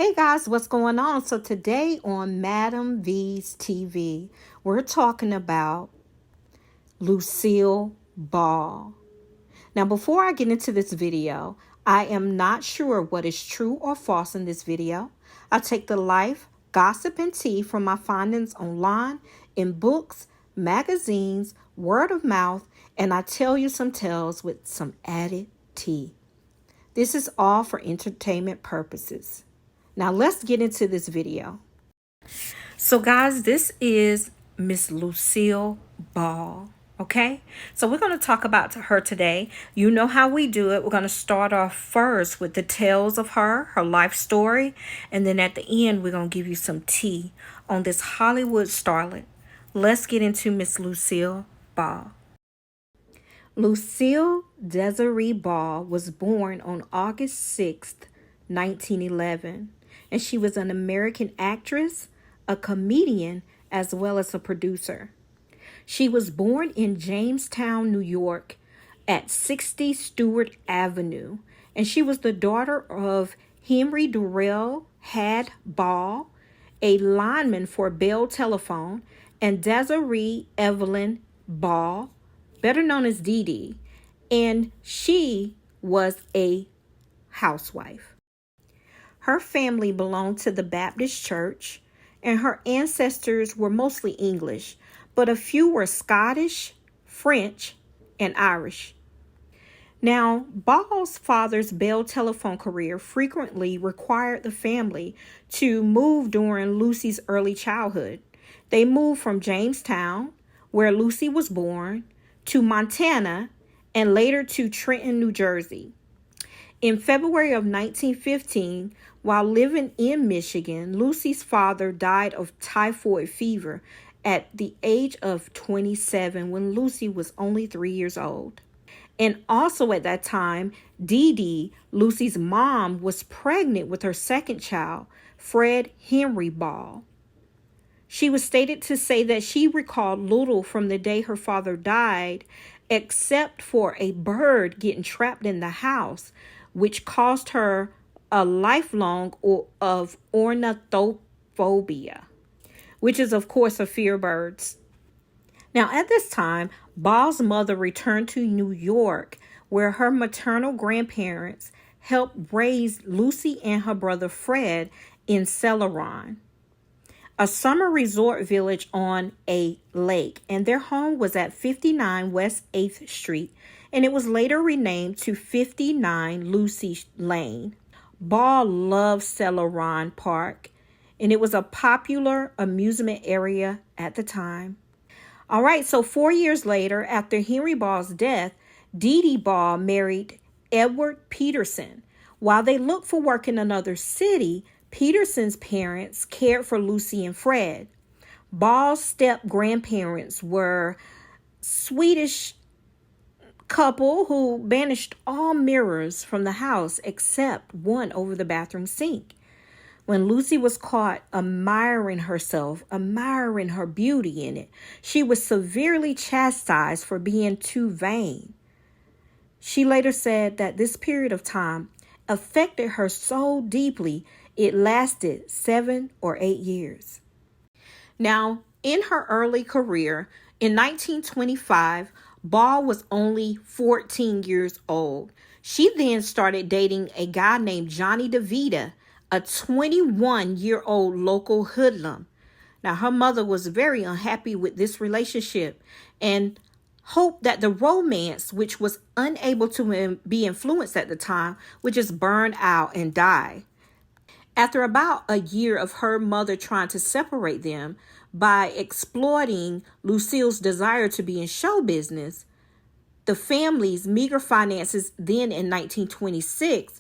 Hey guys, what's going on? So today on Madam V's TV, we're talking about Lucille Ball. Now, before I get into this video, I am not sure what is true or false in this video. I take the life, gossip, and tea from my findings online, in books, magazines, word of mouth, and I tell you some tales with some added tea. This is all for entertainment purposes. Now let's get into this video. So guys, this is Miss Lucille Ball. Okay, so we're going to talk about her today. You know how we do it. We're going to start off first with the tales of her life story. And then at the end, we're going to give you some tea on this Hollywood starlet. Let's get into Miss Lucille Ball. Lucille Desiree Ball was born on August 6th, 1911. And she was an American actress, a comedian, as well as a producer. She was born in Jamestown, New York, at 60 Stewart Avenue, and she was the daughter of Henry Durrell Had Ball, a lineman for Bell Telephone, and Desiree Evelyn Ball, better known as Dee Dee, and she was a housewife. Her family belonged to the Baptist Church, and her ancestors were mostly English, but a few were Scottish, French, and Irish. Now, Ball's father's Bell Telephone career frequently required the family to move during Lucy's early childhood. They moved from Jamestown, where Lucy was born, to Montana, and later to Trenton, New Jersey. In February of 1915, while living in Michigan, Lucy's father died of typhoid fever at the age of 27 when Lucy was only 3 years old. And also at that time, Dee Dee, Lucy's mom, was pregnant with her second child, Fred Henry Ball. She was stated to say that she recalled little from the day her father died, except for a bird getting trapped in the house, which caused her a lifelong of ornithophobia, which is, of course, a fear of birds. Now, at this time, Ball's mother returned to New York, where her maternal grandparents helped raise Lucy and her brother Fred in Celeron, a summer resort village on a lake, and their home was at 59 West 8th Street, and it was later renamed to 59 Lucy Lane. Ball loved Celeron Park, and it was a popular amusement area at the time. All right, so 4 years later, after Henry Ball's death, Dee Dee Ball married Edward Peterson. While they looked for work in another city, Peterson's parents cared for Lucy and Fred. Ball's step-grandparents were Swedish couple who banished all mirrors from the house except one over the bathroom sink. When Lucy was caught admiring herself, admiring her beauty in it, she was severely chastised for being too vain. She later said that this period of time affected her so deeply it lasted 7 or 8 years. Now, in her early career, in 1925, Ball was only 14 years old. She then started dating a guy named Johnny DeVita, a 21-year-old local hoodlum. Now, her mother was very unhappy with this relationship and hoped that the romance, which was unable to be influenced at the time, would just burn out and die. After about a year of her mother trying to separate them by exploiting Lucille's desire to be in show business, the family's meager finances, then in 1926,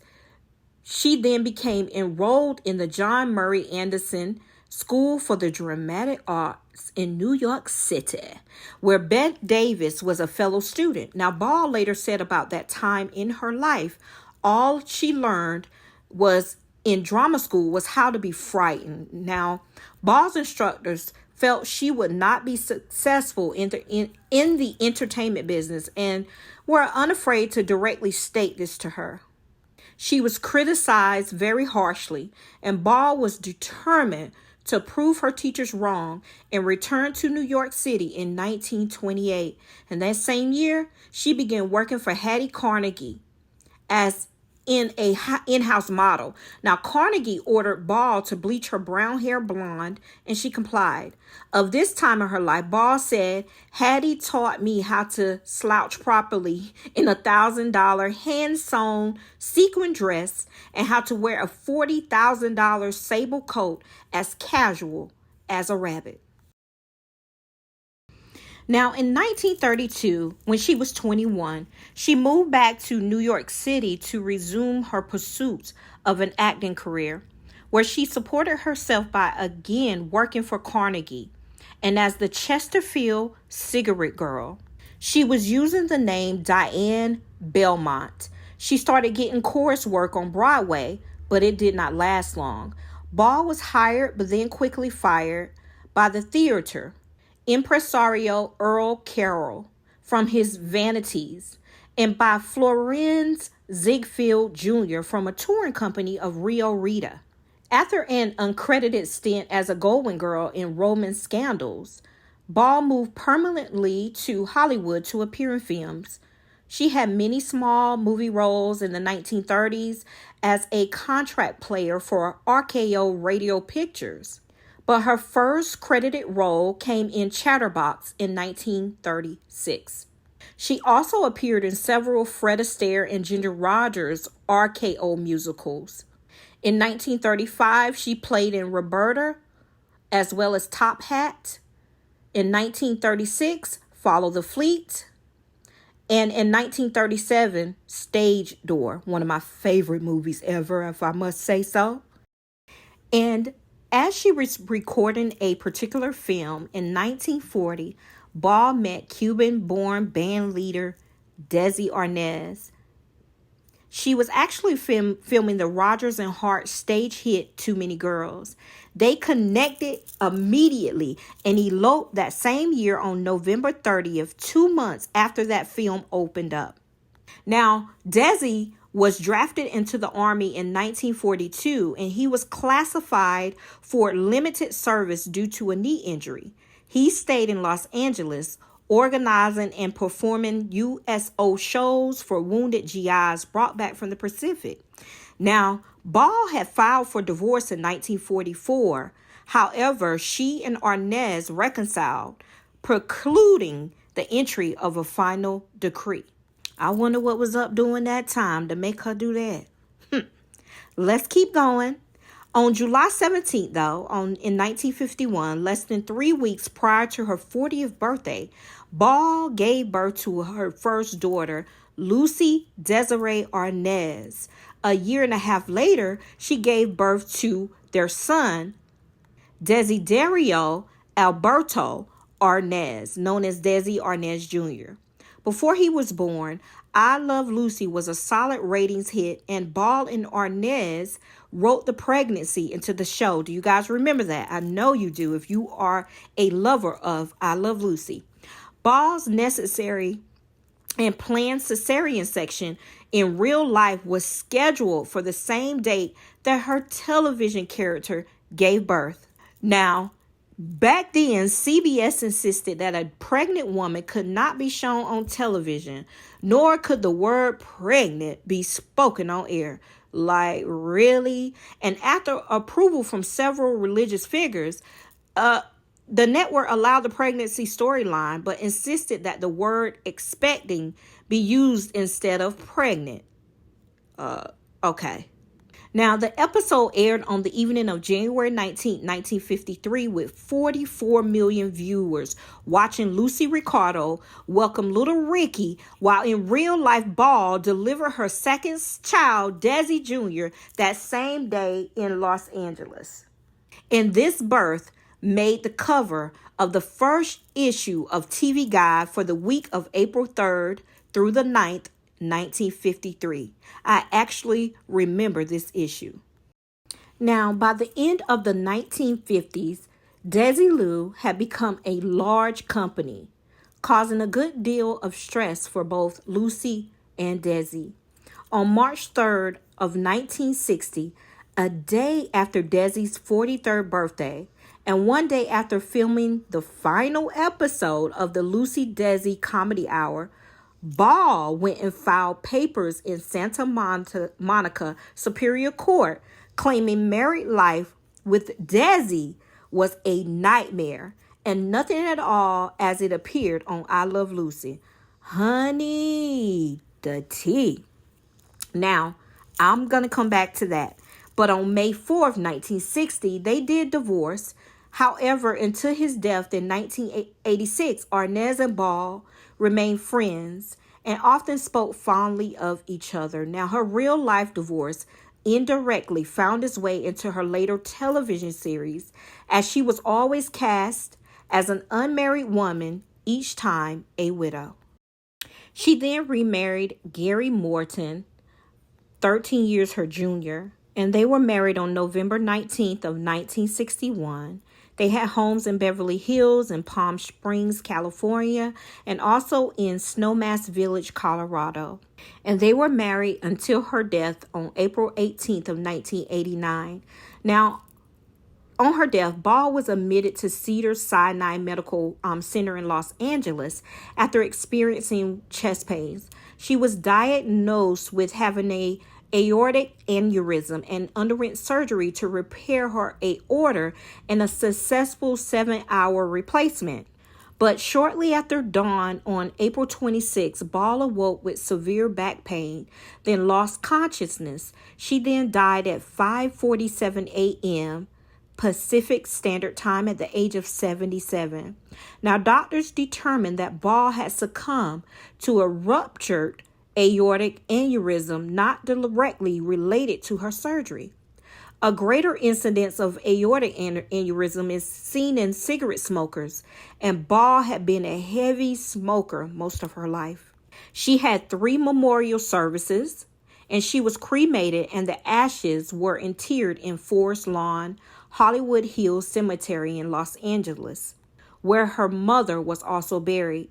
she then became enrolled in the John Murray Anderson School for the Dramatic Arts in New York City, where Bette Davis was a fellow student. Now, Ball later said about that time in her life, all she learned was in drama school was how to be frightened. Now, Ball's instructors felt she would not be successful in the entertainment business and were unafraid to directly state this to her. She was criticized very harshly, and Ball was determined to prove her teachers wrong and returned to New York City in 1928. And that same year, she began working for Hattie Carnegie as in-house model. Now, Carnegie ordered Ball to bleach her brown hair blonde, and she complied. Of this time in her life, Ball said, Hattie taught me how to slouch properly in $1,000 hand-sewn sequin dress and how to wear a $40,000 sable coat as casual as a rabbit. Now, in 1932, when she was 21, she moved back to New York City to resume her pursuit of an acting career, where she supported herself by again working for Carnegie and as the Chesterfield Cigarette Girl. She was using the name Diane Belmont. She started getting chorus work on Broadway, but it did not last long. Ball was hired, but then quickly fired by the theater impresario Earl Carroll from his Vanities, and by Florenz Ziegfeld Jr. from a touring company of Rio Rita. After an uncredited stint as a Goldwyn Girl in Roman Scandals, Ball moved permanently to Hollywood to appear in films. She had many small movie roles in the 1930s as a contract player for RKO Radio Pictures. But her first credited role came in Chatterbox in 1936. She also appeared in several Fred Astaire and Ginger Rogers RKO musicals. In 1935, she played in Roberta as well as Top Hat. In 1936, Follow the Fleet. And in 1937, Stage Door, one of my favorite movies ever, if I must say so. And as she was recording a particular film in 1940, Ball met Cuban-born band leader Desi Arnaz. She was actually filming the Rodgers and Hart stage hit Too Many Girls. They connected immediately and eloped that same year on November 30th, 2 months after that film opened up. Now, Desi was drafted into the Army in 1942, and he was classified for limited service due to a knee injury. He stayed in Los Angeles, organizing and performing USO shows for wounded GIs brought back from the Pacific. Now, Ball had filed for divorce in 1944. However, she and Arnaz reconciled, precluding the entry of a final decree. I wonder what was up during that time to make her do that. Let's keep going. On July 17th, though, in 1951, less than 3 weeks prior to her 40th birthday, Ball gave birth to her first daughter, Lucy Desiree Arnaz. A year and a half later, she gave birth to their son, Desiderio Alberto Arnaz, known as Desi Arnaz Jr. Before he was born, I Love Lucy was a solid ratings hit, and Ball and Arnaz wrote the pregnancy into the show. Do you guys remember that? I know you do if you are a lover of I Love Lucy. Ball's necessary and planned cesarean section in real life was scheduled for the same date that her television character gave birth. Now, back then, CBS insisted that a pregnant woman could not be shown on television, nor could the word pregnant be spoken on air. Like, really? And after approval from several religious figures, the network allowed the pregnancy storyline, but insisted that the word expecting be used instead of pregnant. Okay. Now, the episode aired on the evening of January 19, 1953, with 44 million viewers watching Lucy Ricardo welcome little Ricky, while in real life, Ball delivered her second child, Desi Jr., that same day in Los Angeles. And this birth made the cover of the first issue of TV Guide for the week of April 3rd through the 9th, 1953. I actually remember this issue. Now, by the end of the 1950s, Desilu had become a large company, causing a good deal of stress for both Lucy and Desi. On March 3rd of 1960, a day after Desi's 43rd birthday, and one day after filming the final episode of the Lucy Desi Comedy Hour, Ball went and filed papers in Santa Monica Superior Court claiming married life with Desi was a nightmare and nothing at all as it appeared on I Love Lucy. Honey, the tea. Now, I'm going to come back to that. But on May 4th, 1960, they did divorce. However, until his death in 1986, Arnaz and Ball remained friends and often spoke fondly of each other. Now, her real-life divorce indirectly found its way into her later television series, as she was always cast as an unmarried woman, each time a widow. She then remarried Gary Morton, 13 years her junior, and they were married on November 19th of 1961. They had homes in Beverly Hills and Palm Springs, California, and also in Snowmass Village, Colorado. And they were married until her death on April 18th of 1989. Now, on her death, Ball was admitted to Cedars-Sinai Medical Center in Los Angeles after experiencing chest pains. She was diagnosed with having an aortic aneurysm and underwent surgery to repair her aorta and a successful 7-hour replacement. But shortly after dawn on April 26, Ball awoke with severe back pain, then lost consciousness. She then died at 5:47 a.m. Pacific Standard Time at the age of 77. Now, doctors determined that Ball had succumbed to a ruptured aortic aneurysm not directly related to her surgery. A greater incidence of aortic aneurysm is seen in cigarette smokers, and Ball had been a heavy smoker most of her life. She had 3 memorial services, and she was cremated, and the ashes were interred in Forest Lawn, Hollywood Hills Cemetery in Los Angeles, where her mother was also buried.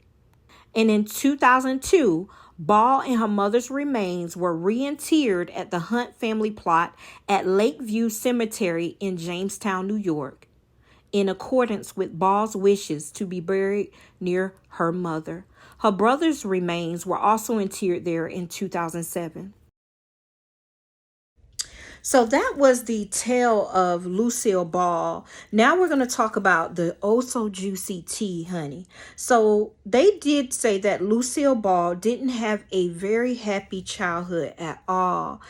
And in 2002, Ball and her mother's remains were reinterred at the Hunt family plot at Lakeview Cemetery in Jamestown, New York, in accordance with Ball's wishes to be buried near her mother. Her brother's remains were also interred there in 2007. So that was the tale of Lucille Ball. Now we're going to talk about the oh so juicy tea, honey. So they did say that Lucille Ball didn't have a very happy childhood at all.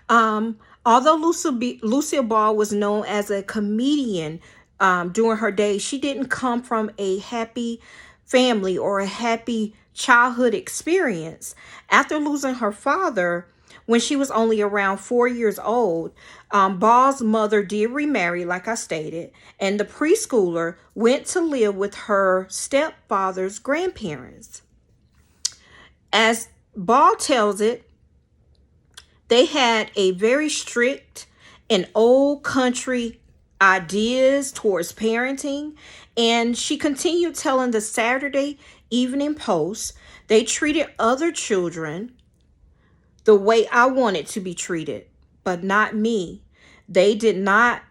Although Lucille Ball was known as a comedian during her days, she didn't come from a happy family or a happy childhood experience. After losing her father, when she was only around 4 years old, Ball's mother did remarry, like I stated, and the preschooler went to live with her stepfather's grandparents. As Ball tells it, they had a very strict and old country ideas towards parenting, and she continued telling the Saturday Evening Post they treated other children the way I wanted to be treated, but not me. They did not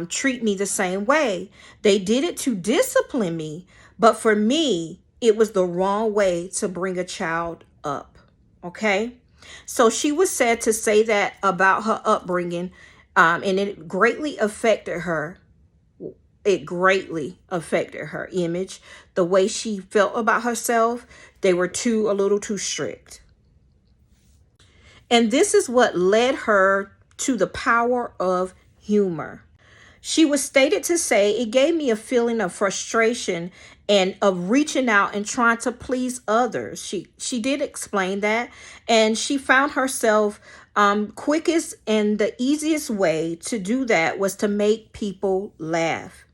treat me the same way. They did it to discipline me, but for me, it was the wrong way to bring a child up. Okay? So she was said to say that about her upbringing, and it greatly affected her. It greatly affected her image, the way she felt about herself. They were a little too strict. And this is what led her to the power of humor. She was stated to say, it gave me a feeling of frustration and of reaching out and trying to please others. She did explain that, and she found herself quickest and the easiest way to do that was to make people laugh.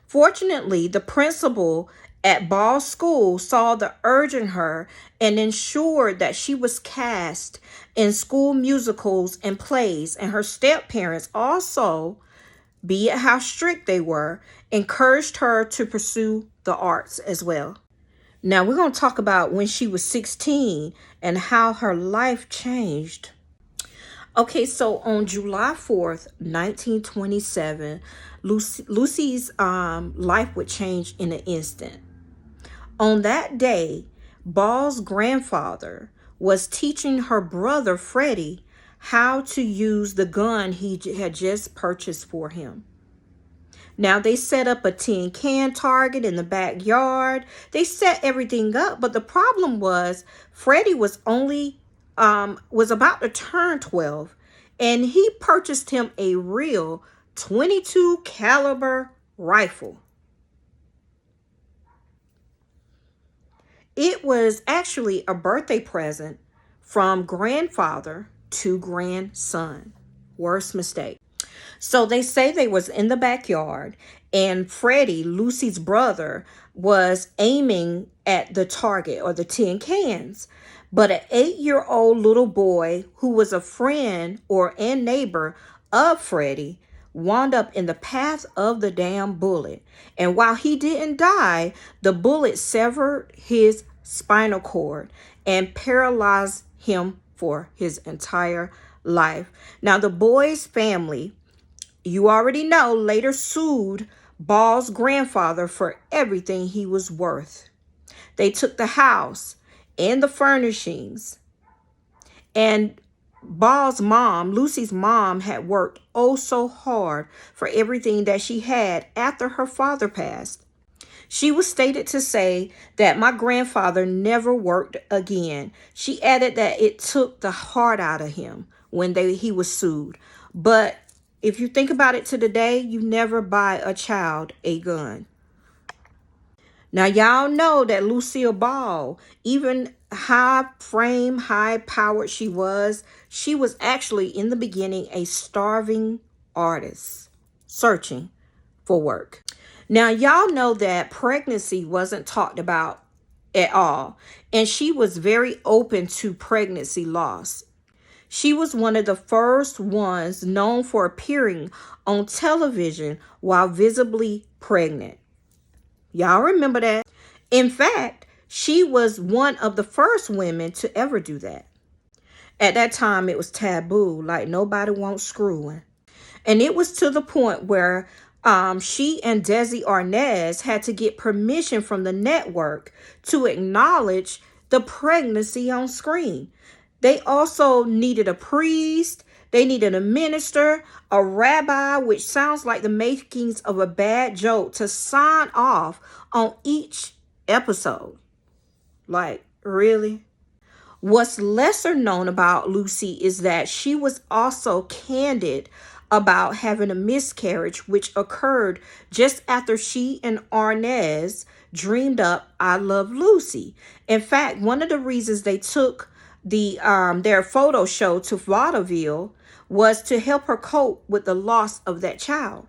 Fortunately, the principal at Ball's school saw the urge in her and ensured that she was cast in school musicals and plays. And her step-parents also, be it how strict they were, encouraged her to pursue the arts as well. Now we're going to talk about when she was 16 and how her life changed. Okay, so on July 4th, 1927, Lucy's life would change in an instant. On that day, Ball's grandfather was teaching her brother Freddie how to use the gun he had just purchased for him. Now they set up a tin can target in the backyard. They set everything up, but the problem was Freddie was about to turn 12, and he purchased him a real 22 caliber rifle. It was actually a birthday present from grandfather to grandson. Worst mistake. So they say they was in the backyard, and Freddie, Lucy's brother, was aiming at the target or the tin cans. But an 8-year-old little boy who was a friend and neighbor of Freddie wound up in the path of the damn bullet. And while he didn't die, the bullet severed his spinal cord and paralyzed him for his entire life. Now, the boy's family, you already know, later sued Ball's grandfather for everything he was worth. They took the house and the furnishings. And Ball's mom, Lucy's mom, had worked oh so hard for everything that she had after her father passed. She was stated to say that my grandfather never worked again. She added that it took the heart out of him when he was sued. But if you think about it to today, you never buy a child a gun. Now, y'all know that Lucille Ball, even high-powered she was actually in the beginning a starving artist searching for work. Now, y'all know that pregnancy wasn't talked about at all, and she was very open to pregnancy loss. She was one of the first ones known for appearing on television while visibly pregnant. Y'all remember that? In fact, she was one of the first women to ever do that. At that time, it was taboo, like nobody wants screwing. And it was to the point where she and Desi Arnaz had to get permission from the network to acknowledge the pregnancy on screen. They also needed a priest. They needed a minister, a rabbi, which sounds like the makings of a bad joke, to sign off on each episode. Like, really? What's lesser known about Lucy is that she was also candid about having a miscarriage, which occurred just after she and Arnaz dreamed up I Love Lucy. In fact, one of the reasons they took their photo show to vaudeville was to help her cope with the loss of that child.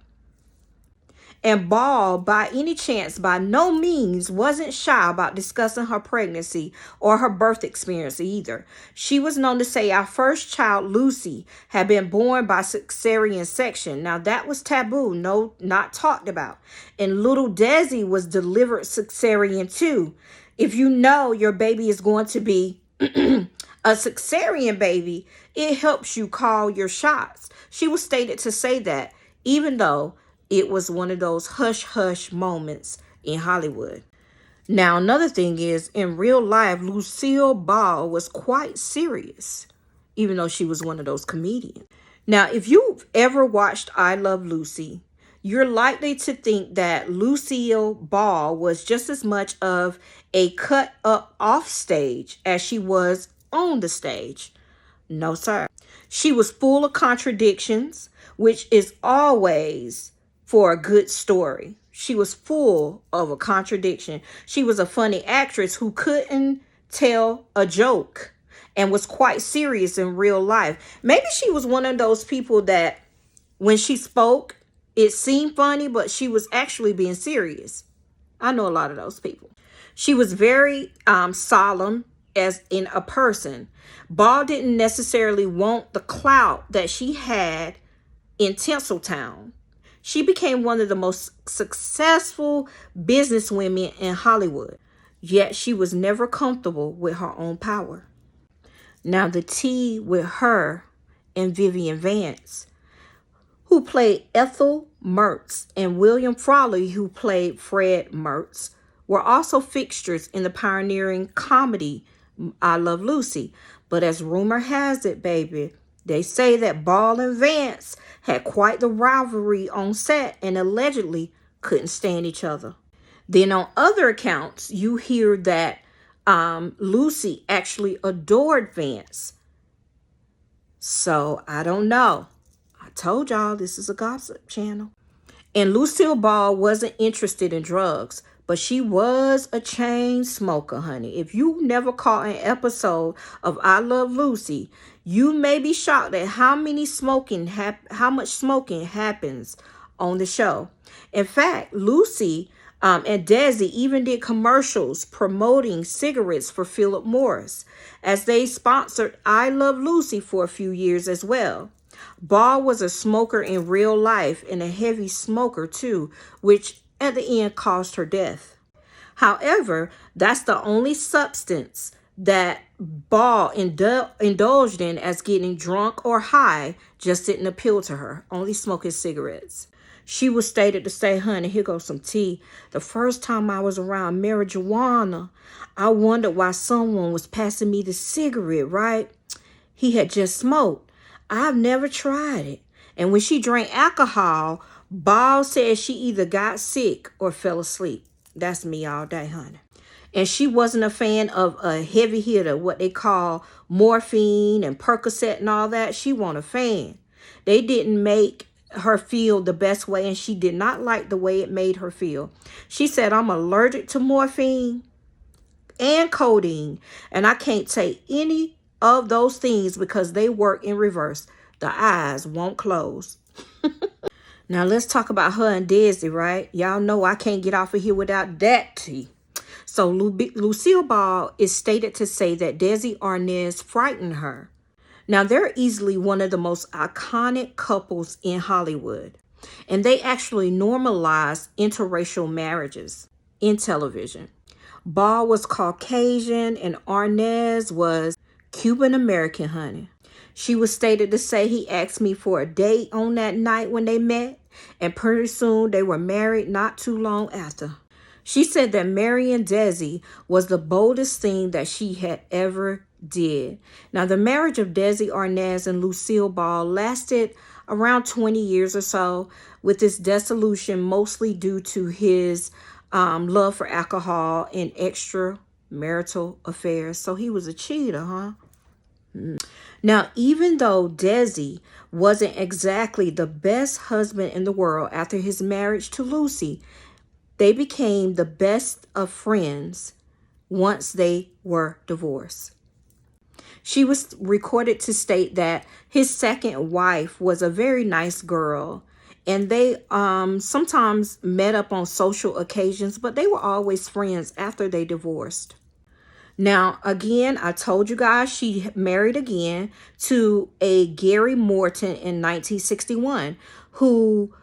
And Ball, by no means wasn't shy about discussing her pregnancy or her birth experience either. She was known to say, "Our first child, Lucy, had been born by cesarean section." Now, that was taboo, not talked about. And little Desi was delivered cesarean too. If you know your baby is going to be a cesarean baby, it helps you call your shots. She was stated to say that, even though it was one of those hush-hush moments in Hollywood. Now, another thing is, in real life, Lucille Ball was quite serious, even though she was one of those comedians. Now, if you've ever watched I Love Lucy, you're likely to think that Lucille Ball was just as much of a cut up off stage as she was on the stage. No, sir. She was full of contradictions, which is always for a good story. She was full of a contradiction. She was a funny actress who couldn't tell a joke and was quite serious in real life. Maybe she was one of those people that when she spoke, it seemed funny, but she was actually being serious. I know a lot of those people. She was very solemn as in a person. Ball didn't necessarily want the clout that she had in Tinseltown. She became one of the most successful businesswomen in Hollywood, yet she was never comfortable with her own power. Now, the tea with her and Vivian Vance, who played Ethel Mertz, and William Frawley, who played Fred Mertz, were also fixtures in the pioneering comedy I Love Lucy. But as rumor has it, baby, they say that Ball and Vance had quite the rivalry on set and allegedly couldn't stand each other. Then on other accounts, you hear that Lucy actually adored Vance. So I don't know. I told y'all this is a gossip channel. And Lucille Ball wasn't interested in drugs, but she was a chain smoker, honey. If you never caught an episode of I Love Lucy, you may be shocked at how much smoking happens on the show. In fact, Lucy and Desi even did commercials promoting cigarettes for Philip Morris, as they sponsored I Love Lucy for a few years as well. Ball was a smoker in real life and a heavy smoker too, which at the end caused her death. However, that's the only substance that Ball indulged in, as getting drunk or high just didn't appeal to her, only smoking cigarettes. She was stated to say, honey, here goes some tea. The first time I was around marijuana, I wondered why someone was passing me the cigarette, right? He had just smoked. I've never tried it. And when she drank alcohol, Ball said she either got sick or fell asleep. That's me all day, honey. And she wasn't a fan of a heavy hitter, what they call morphine and Percocet and all that. She wasn't a fan. They didn't make her feel the best way, and she did not like the way it made her feel. She said, I'm allergic to morphine and codeine, and I can't take any of those things because they work in reverse. The eyes won't close. Now let's talk about her and Desi, right? Y'all know I can't get off of here without that tea. So Lucille Ball is stated to say that Desi Arnaz frightened her. Now, they're easily one of the most iconic couples in Hollywood, and they actually normalized interracial marriages in television. Ball was Caucasian and Arnaz was Cuban American, honey. She was stated to say he asked me for a date on that night when they met, and pretty soon they were married not too long after. She said that marrying Desi was the boldest thing that she had ever did. Now, the marriage of Desi Arnaz and Lucille Ball lasted around 20 years or so, with its dissolution mostly due to his love for alcohol and extramarital affairs. So he was a cheater, huh? Now, even though Desi wasn't exactly the best husband in the world after his marriage to Lucy, they became the best of friends once they were divorced. She was recorded to state that his second wife was a very nice girl, and they sometimes met up on social occasions, but they were always friends after they divorced. Now, again, I told you guys she married again to a Gary Morton in 1961, who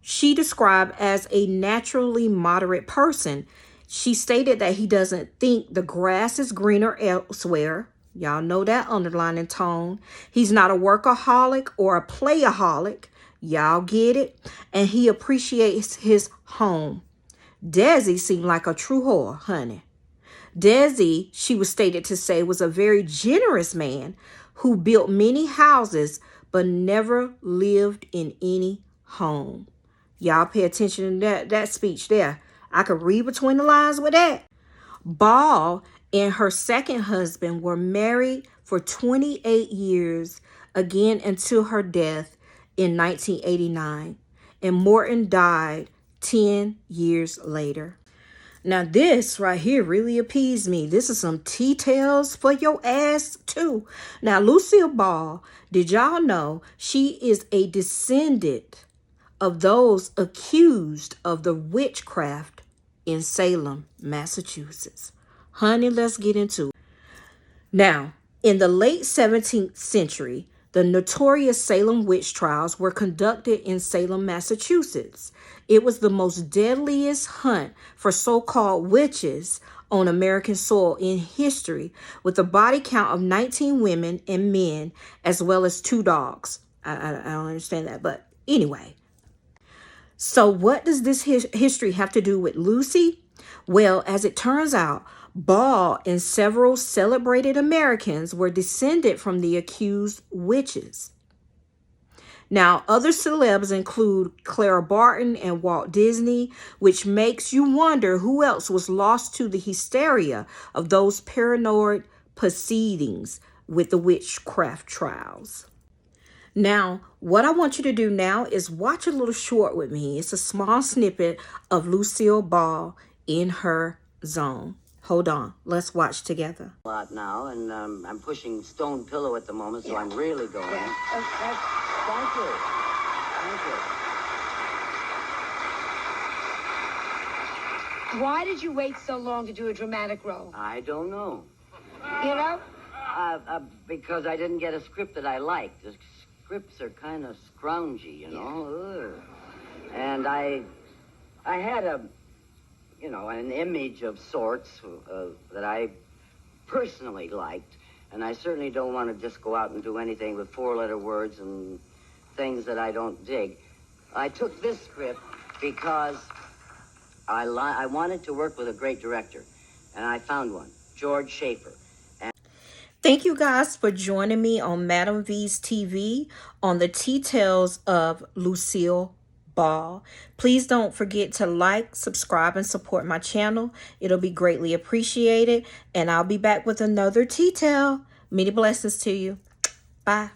she described as a naturally moderate person. She stated that he doesn't think the grass is greener elsewhere. Y'all know that underlining tone. He's not a workaholic or a playaholic. Y'all get it? And he appreciates his home. Desi seemed like a true whore, honey. Desi, she was stated to say, was a very generous man who built many houses but never lived in any home. Y'all pay attention to that speech there. I could read between the lines with that. Ball and her second husband were married for 28 years, again until her death in 1989. And Morton died 10 years later. Now this right here really appeased me. This is some tea tales for your ass too. Now Lucille Ball, did y'all know she is a descendant of those accused of the witchcraft in Salem, Massachusetts? Honey, let's get into it. Now, in the late 17th century, the notorious Salem witch trials were conducted in Salem, Massachusetts. It was the most deadliest hunt for so-called witches on American soil in history, with a body count of 19 women and men, as well as 2 dogs. I don't understand that, but anyway. So what does this history have to do with Lucy? Well, as it turns out, Ball and several celebrated Americans were descended from the accused witches. Now, other celebs include Clara Barton and Walt Disney, which makes you wonder who else was lost to the hysteria of those paranoid proceedings with the witchcraft trials. Now, what I want you to do now is watch a little short with me. It's a small snippet of Lucille Ball in her zone. Hold on. Let's watch together. A lot now, and I'm pushing Stone Pillow at the moment, so I'm really going. Yeah. Thank you. Thank you. Why did you wait so long to do a dramatic role? I don't know. You know? Because I didn't get a script that I liked. The scripts are kind of scroungy, you know. Yeah. And I had an image of sorts that I personally liked, and I certainly don't want to just go out and do anything with 4-letter words and things that I don't dig. I took this script because I wanted to work with a great director, and I found one, George Schaefer. Thank you guys for joining me on Madamveetv on the details of Lucille Ball. Please don't forget to like, subscribe, and support my channel. It'll be greatly appreciated. And I'll be back with another tea tale. Many blessings to you. Bye.